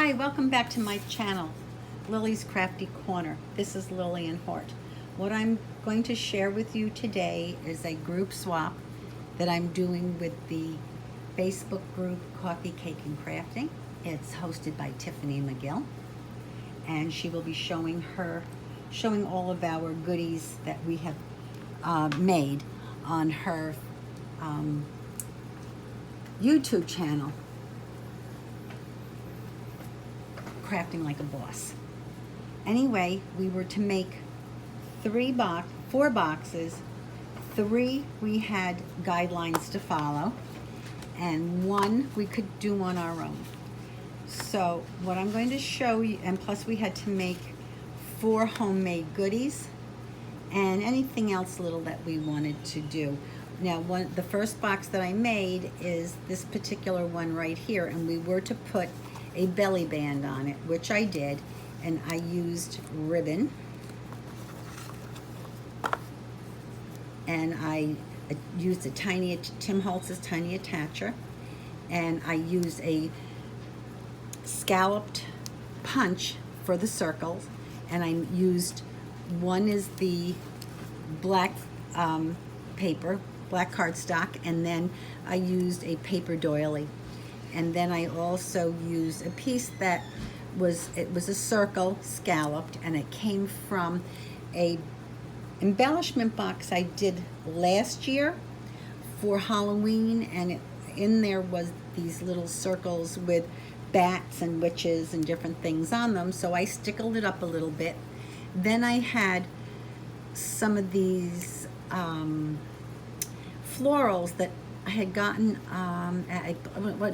Hi, welcome back to my channel, Lily's Crafty Corner. This is Lillian Hort. What I'm going to share with you today is a group swap that I'm doing with the Facebook group Coffee, Cake, and Crafting. It's hosted by Tiffany McGill, and she will be showing all of our goodies that we have made on her YouTube channel, Crafting Like a Boss. Anyway, we were to make 4 boxes. 3 we had guidelines to follow, and 1 we could do on our own. So what I'm going to show you, and plus we had to make 4 homemade goodies and anything else little that we wanted to do. Now, the first box that I made is this particular one right here, and we were to put a belly band on it, which I did, and I used ribbon, and I used Tim Holtz's tiny attacher, and I used a scalloped punch for the circles, and I used, one is the black paper, black cardstock, and then I used a paper doily. And then I also used a piece that was a circle scalloped, and it came from a embellishment box I did last year for Halloween, and in there was these little circles with bats and witches and different things on them, so I stickled it up a little bit. Then I had some of these florals that I had gotten, I'm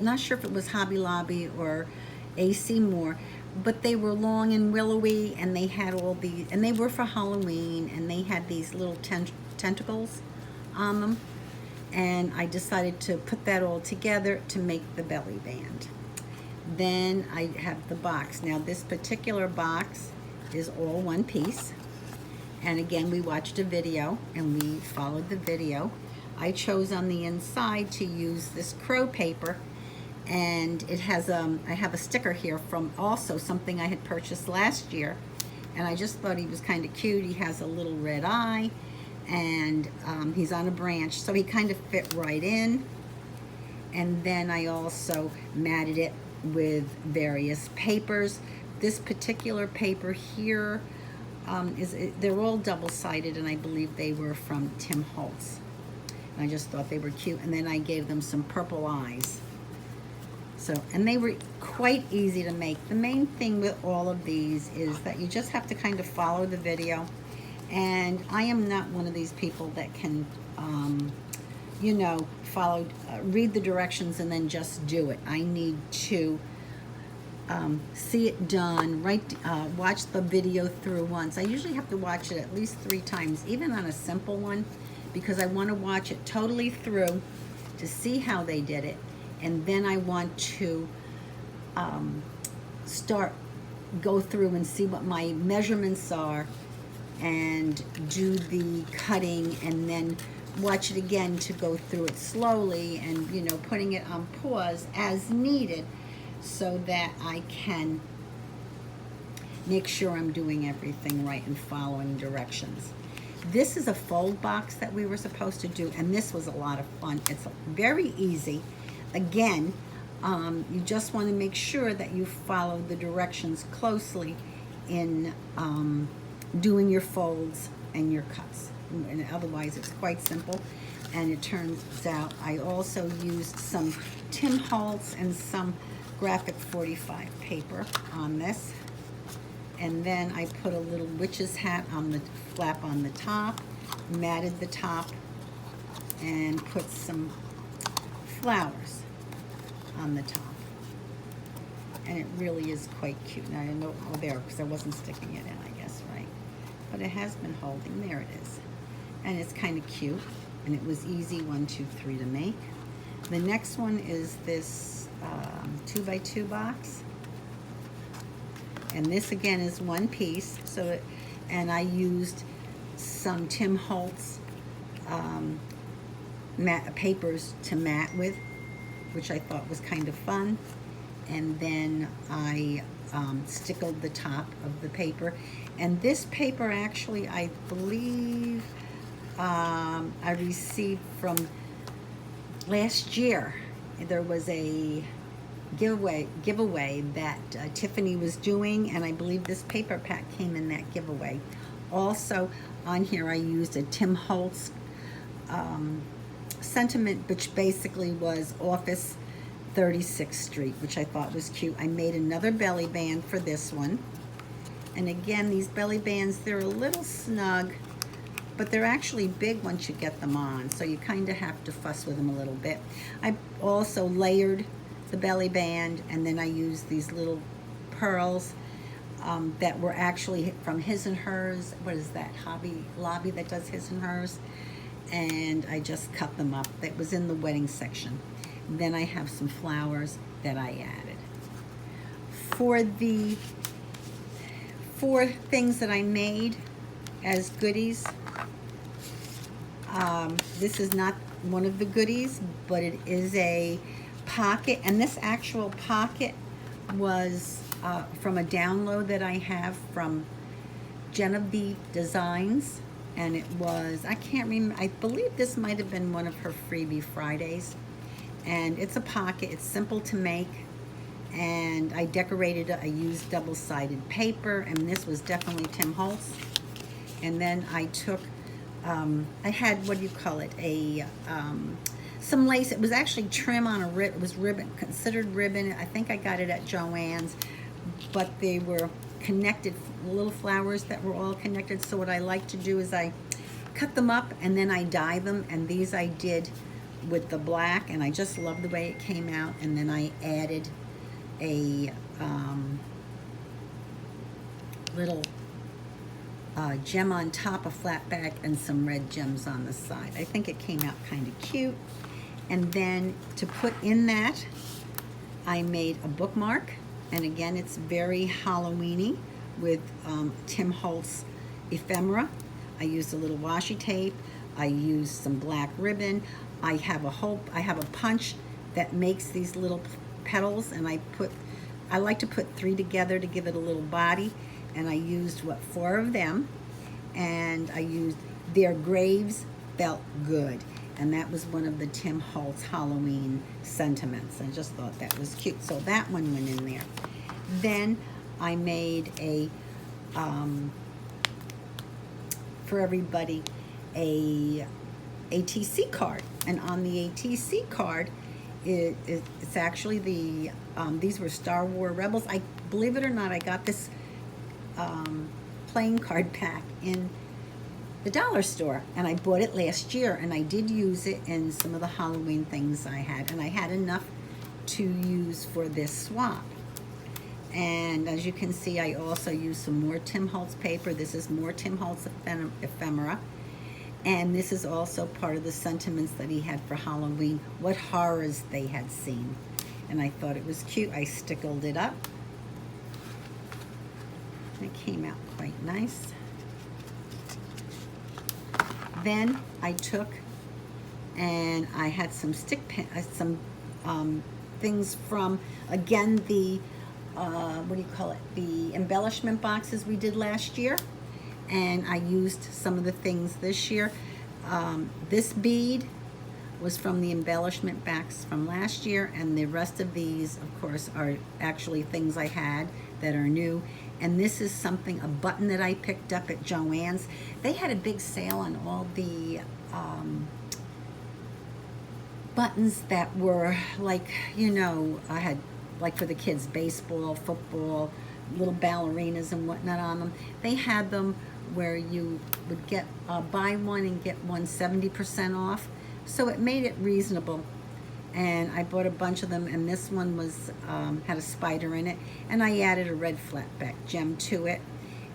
not sure if it was Hobby Lobby or AC Moore, but they were long and willowy, and they had and they were for Halloween, and they had these little tentacles on them, and I decided to put that all together to make the belly band. Then I have the box. Now this particular box is all one piece, and again we watched a video and we followed the video. I chose on the inside to use this crow paper, and it has I have a sticker here from also something I had purchased last year, and I just thought he was kind of cute. He has a little red eye, and he's on a branch, so he kind of fit right in. And then I also matted it with various papers. This particular paper here they're all double-sided, and I believe they were from Tim Holtz. I just thought they were cute, and then I gave them some purple eyes. So, and they were quite easy to make. The main thing with all of these is that you just have to kind of follow the video, and I am not one of these people that can, you know, read the directions and then just do it. I need to see it done, watch the video through once. I usually have to watch it at least 3 times, even on a simple one, because I want to watch it totally through to see how they did it, and then I want to go through and see what my measurements are and do the cutting, and then watch it again to go through it slowly, and you know, putting it on pause as needed so that I can make sure I'm doing everything right and following directions. This is a fold box that we were supposed to do, and this was a lot of fun. It's very easy. Again, you just want to make sure that you follow the directions closely in doing your folds and your cuts. And otherwise, it's quite simple. And it turns out I also used some Tim Holtz and some Graphic 45 paper on this. And then I put a little witch's hat on the flap on the top, matted the top, and put some flowers on the top. And it really is quite cute. Now I didn't know, oh, there, because I wasn't sticking it in, I guess, right? But it has been holding, there it is. And it's kind of cute, and it was easy, 1, 2, 3 to make. The next one is this 2x2 box. And this again is one piece, and I used some Tim Holtz papers to mat with, which I thought was kind of fun. and then I stickled the top of the paper. And this paper actually, I believe, I received from last year. There was a giveaway that Tiffany was doing, and I believe this paper pack came in that giveaway. Also on here I used a Tim Holtz sentiment, which basically was Office 36th Street, which I thought was cute. I made another belly band for this one. And again, these belly bands, they're a little snug, but they're actually big once you get them on, so you kind of have to fuss with them a little bit. I also layered the belly band, and then I used these little pearls that were actually from His and Hers. What is that, Hobby Lobby that does His and Hers? And I just cut them up. That was in the wedding section. Then I have some flowers that I added. For the 4 things that I made as goodies, this is not one of the goodies, but it is a pocket, and this actual pocket was from a download that I have from Genevieve Designs, and it was, I can't remember, I believe this might have been one of her freebie Fridays. And it's a pocket, it's simple to make, and I decorated it. I used double-sided paper, and this was definitely Tim Holtz. And then I took, I had, what do you call it, some lace. It was actually trim on a ribbon. It was ribbon, considered ribbon. I think I got it at Joann's, but they were connected, little flowers that were all connected. So what I like to do is I cut them up and then I dye them, and these I did with the black, and I just love the way it came out. And then I added a little gem on top, a flat back, and some red gems on the side. I think it came out kind of cute. And then to put in that, I made a bookmark, and again, it's very Halloweeny with Tim Holtz ephemera. I used a little washi tape. I used some black ribbon. I have a punch that makes these little petals, and I like to put 3 together to give it a little body, and I used 4 of them, and I used Their Graves Felt Good, and that was one of the Tim Holtz Halloween sentiments. I just thought that was cute, so that one went in there. Then I made a for everybody a ATC card, and on the ATC card it's actually the these were Star Wars Rebels. I believe it or not, I got this playing card pack in the dollar store, and I bought it last year, and I did use it in some of the Halloween things I had, and I had enough to use for this swap. And as you can see, I also used some more Tim Holtz paper. This is more Tim Holtz ephemera. And this is also part of the sentiments that he had for Halloween, what horrors they had seen. And I thought it was cute. I stickled it up. It came out quite nice. Then I took and I had some things from, again, the what do you call it, the embellishment boxes we did last year, and I used some of the things this year. This bead was from the embellishment box from last year, and the rest of these, of course, are actually things I had that are new. And this is something, a button that I picked up at Joann's. They had a big sale on all the buttons that were like, you know, I had like for the kids, baseball, football, little ballerinas and whatnot on them. They had them where you would get buy one and get one 70% off. So it made it reasonable. And I bought a bunch of them, and this one was had a spider in it, and I added a red flatback gem to it.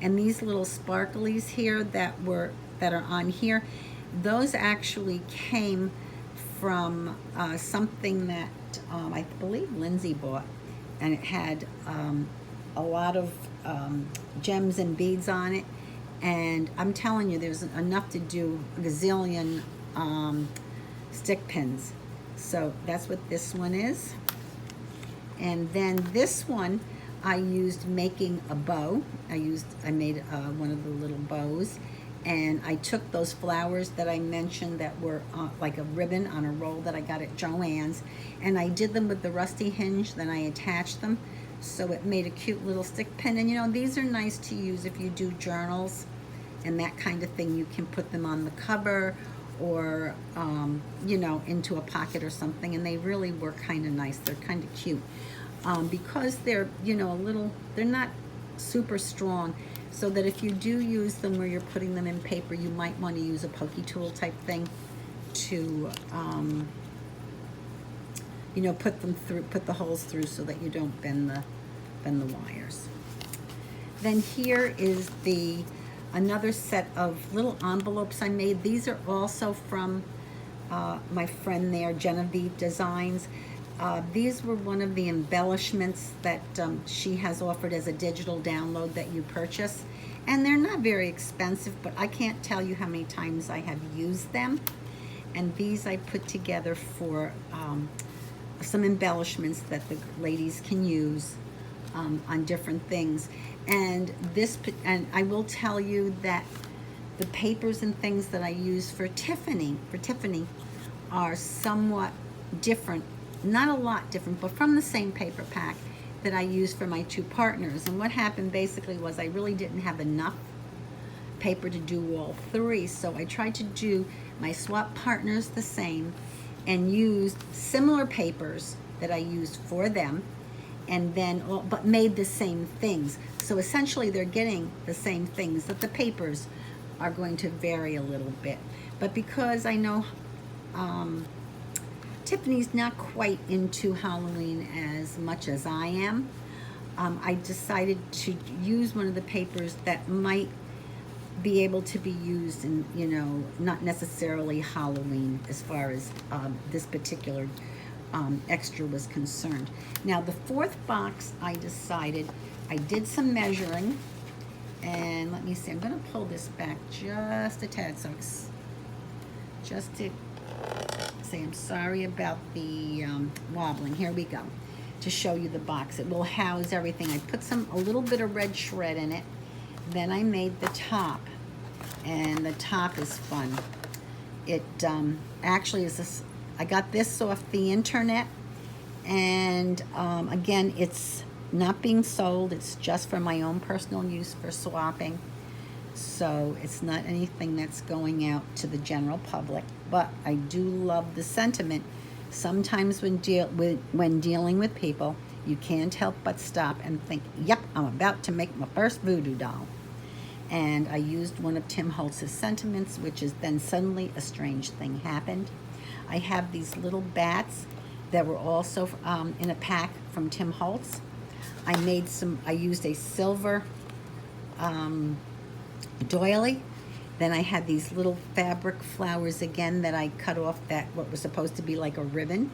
And these little sparklies here that are on here, those actually came from something that I believe Lindsay bought, and it had a lot of gems and beads on it. And I'm telling you, there's enough to do a gazillion stick pins. So that's what this one is. And then this one, I used making a bow. I made one of the little bows, and I took those flowers that I mentioned that were like a ribbon on a roll that I got at Joann's, and I did them with the rusty hinge, then I attached them, so it made a cute little stick pin. And you know, these are nice to use if you do journals and that kind of thing. You can put them on the cover, or you know, into a pocket or something, and they really were kind of nice. They're kind of cute because they're, you know, they're not super strong, so that if you do use them where you're putting them in paper, you might want to use a pokey tool type thing to you know, put the holes through so that you don't bend the wires. Then here is another set of little envelopes I made. These are also from my friend there, Genevieve Designs. These were one of the embellishments that she has offered as a digital download that you purchase. And they're not very expensive, but I can't tell you how many times I have used them. And these I put together for some embellishments that the ladies can use on different things. And I will tell you that the papers and things that I use for Tiffany are somewhat different, not a lot different, but from the same paper pack that I use for my two partners. And what happened basically was I really didn't have enough paper to do all three, so I tried to do my swap partners the same and used similar papers that I used for them, and then but made the same things. So essentially they're getting the same things, that the papers are going to vary a little bit. But because I know Tiffany's not quite into Halloween as much as I am, I decided to use one of the papers that might be able to be used in, you know, not necessarily Halloween as far as this particular extra was concerned. Now the fourth box, I decided, I did some measuring, and let me see, I'm going to pull this back just a tad, so just to say I'm sorry about the wobbling. Here we go, to show you the box. It will house everything. I put a little bit of red shred in it. Then I made the top, and the top is fun. It actually is I got this off the internet, and again, it's not being sold. It's just for my own personal use for swapping. So it's not anything that's going out to the general public, but I do love the sentiment. Sometimes when dealing with people, you can't help but stop and think, yep, I'm about to make my first voodoo doll. And I used one of Tim Holtz's sentiments, which is then suddenly a strange thing happened. I have these little bats that were also in a pack from Tim Holtz. I used a silver doily. Then I had these little fabric flowers again that I cut off what was supposed to be like a ribbon,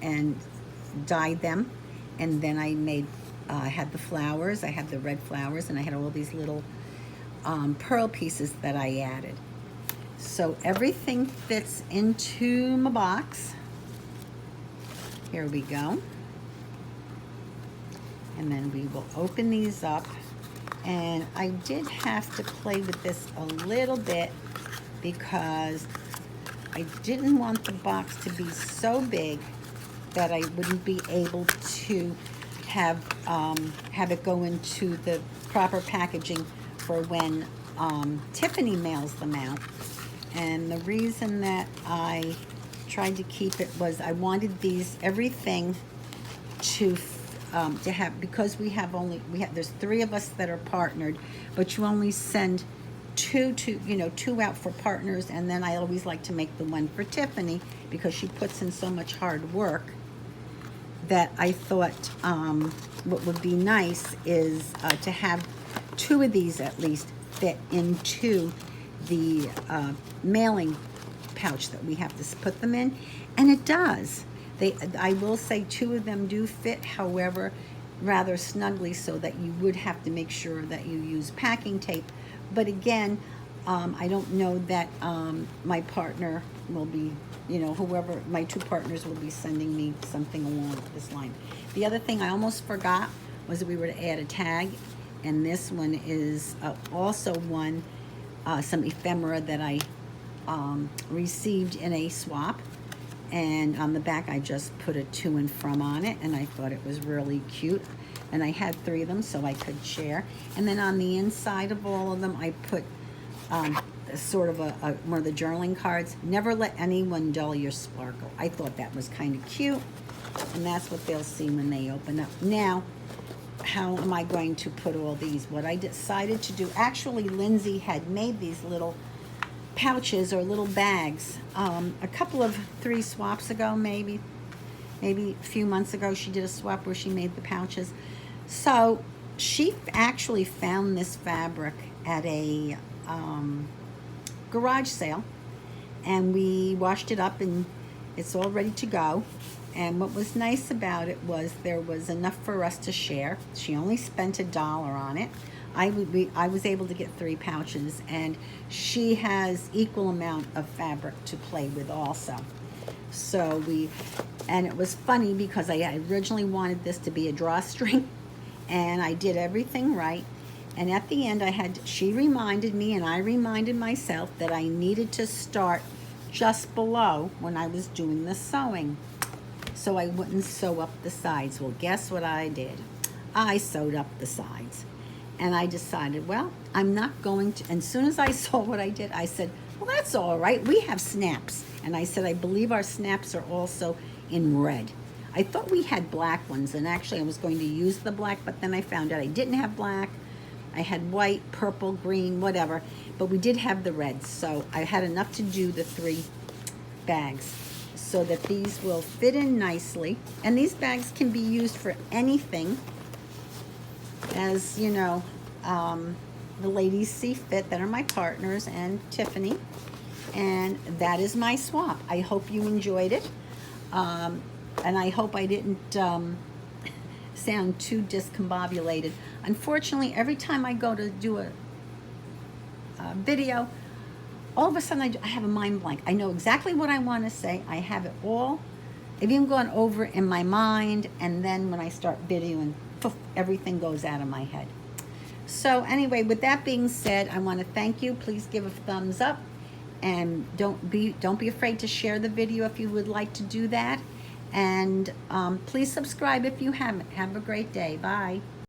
and dyed them. And then I had the flowers, I had the red flowers, and I had all these little pearl pieces that I added. So everything fits into my box. Here we go. And then we will open these up. And I did have to play with this a little bit because I didn't want the box to be so big that I wouldn't be able to have it go into the proper packaging for when Tiffany mails them out. And the reason that I tried to keep it was I wanted everything to have, because there's three of us that are partnered, but you only send two out for partners, and then I always like to make the one for Tiffany because she puts in so much hard work, that I thought what would be nice is to have two of these at least fit into the mailing pouch that we have to put them in, and it does. I will say two of them do fit, however, rather snugly, so that you would have to make sure that you use packing tape. But again, I don't know that my partner will be, whoever, my two partners will be sending me something along this line. The other thing I almost forgot was that we were to add a tag, and this one is also some ephemera that I received in a swap. And on the back, I just put a to and from on it, and I thought it was really cute. And I had 3 of them so I could share. And then on the inside of all of them, I put sort of one of the journaling cards. Never let anyone dull your sparkle. I thought that was kind of cute, and that's what they'll see when they open up. Now, how am I going to put all these? What I decided to do, actually, Lindsay had made these little pouches or little bags a couple of 3 swaps ago, maybe a few months ago. She did a swap where she made the pouches. So she actually found this fabric at a garage sale, and we washed it up and it's all ready to go. And what was nice about it was there was enough for us to share. She only spent $1 on it. I was able to get 3 pouches, and she has equal amount of fabric to play with also. So and it was funny because I originally wanted this to be a drawstring, and I did everything right. And at the end, she reminded me, and I reminded myself that I needed to start just below when I was doing the sewing, so I wouldn't sew up the sides. Well, guess what I did? I sewed up the sides. And I decided, well, I'm not going to, and as soon as I saw what I did, I said, well, that's all right. We have snaps. And I said, I believe our snaps are also in red. I thought we had black ones, and actually I was going to use the black, but then I found out I didn't have black. I had white, purple, green, whatever, but we did have the reds. So I had enough to do the 3 bags so that these will fit in nicely. And these bags can be used for anything, as you know, the ladies see fit that are my partners and Tiffany. And that is my swap. I hope you enjoyed it, and I hope I didn't sound too discombobulated. Unfortunately, every time I go to do a video, all of a sudden I have a mind blank. I know exactly what I want to say. I have it all. I've even gone over it in my mind, and then when I start videoing, poof, everything goes out of my head. So anyway, with that being said, I want to thank you. Please give a thumbs up, and don't be afraid to share the video if you would like to do that. And please subscribe if you haven't. Have a great day. Bye.